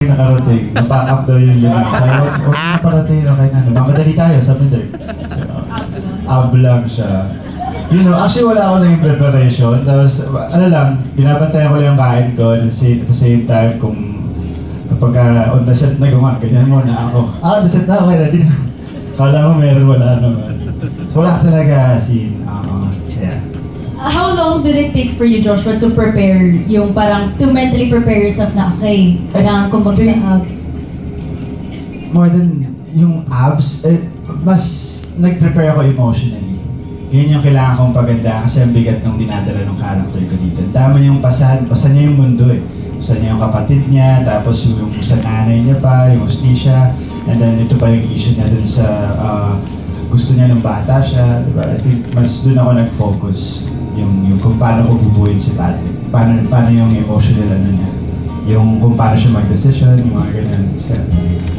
nakarating. Na-pack up daw yung limang. Sabi ko, huwag na parating, okay na. Mamadali tayo, sabi din. So, ab lang siya. You know, actually wala ako naging preparation. Tapos, ano lang, binabantayan ko lang yung kain ko. At the same time, kung kapag on the set na gumawa, ganyan muna ako. On the set na, okay na din. Kala mo meron, wala naman. So, wala talaga scene. Yeah. How long did it take for you, Joshua, to prepare yung parang, to mentally prepare yourself na, okay, kailangan ko mag-abs? More than yung abs, mas nag-prepare ako emotionally. Yun yung kailangan kong paganda kasi ang bigat ng dinadala ng character ko dito. Tama yung pasan niya yung mundo eh. Pasan niya yung kapatid niya, tapos yung sa nanay niya pa, yung hostisya, and then ito pa yung issue niya dun sa gusto niya ng bata siya, diba? I think mas dun ako nag-focus. Yung kung paano ko bubuhin si Patrick. Paano yung emotional ano niya. Yung kung paano siya mag-decision, yung mga ganyan. So,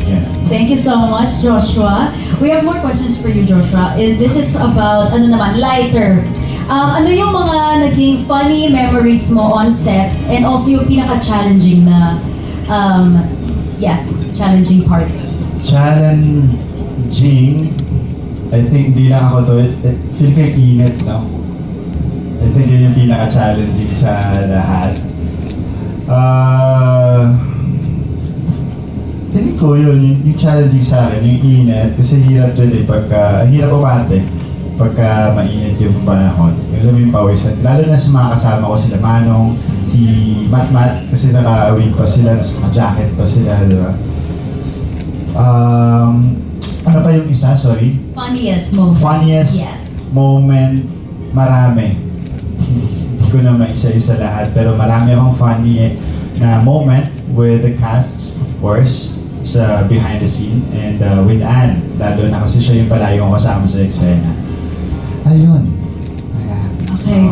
yeah. Thank you so much, Joshua. We have more questions for you, Joshua. This is about, lighter. Ano yung mga naging funny memories mo on set and also yung pinaka-challenging na, challenging parts? Challenging? I think hindi lang ako to. Feel ko yung init, no? I think yun yung pinaka-challenging sa lahat. Feeling ko yun, yung challenging sa akin, yung init. Kasi hirap din eh, hirap umate pagka mainit yung panahon. Alam mo yung pawisan. Lalo na sa mga kasama ko, sila Manong, si Matmat, kasi naka-wig pa sila, tapos naka-jacket pa sila, di ba? Ano pa yung isa? Sorry? Funniest moment. Funniest moment, marami. Hindi ko na maisa-isa lahat, pero marami akong funny na moment with the casts, of course, sa behind the scene, and with Anne, lalo na kasi siya yung palayong kasama sa eksena. Ayun. Ayan. Okay.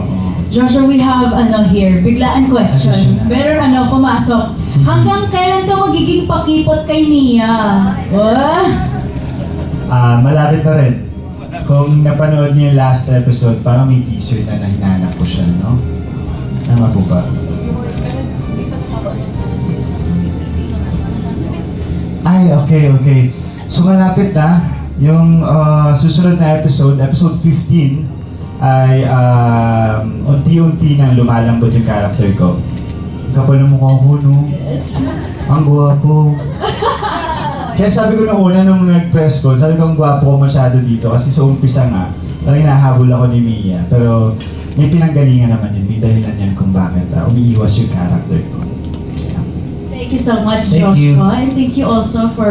Joshua, we have here, biglaan question. Meron pumasok. Hanggang kailan ka magiging pakipot kay Mia? Malapit na rin. Kung napanood niyo yung last episode, parang may teaser na hinanap ko siya, no? Tama po ba? Ay, okay. So malapit na. Yung susunod na episode 15, ay unti-unti nang lumalambot yung character ko. Kapal ng mukha ko, no? Yes. Ang gwapo. Kaya sabi ko nung una, nung nag-press ko, sabi ko ang gwapo ko masyado dito kasi sa umpisa nga, parang hinahabol ako ni Mia. Pero may pinanggalingan naman yun, may dahilan yan kung bakit umiiwas yung character ko. Thank you so much, Thank Joshua. you. And thank you also for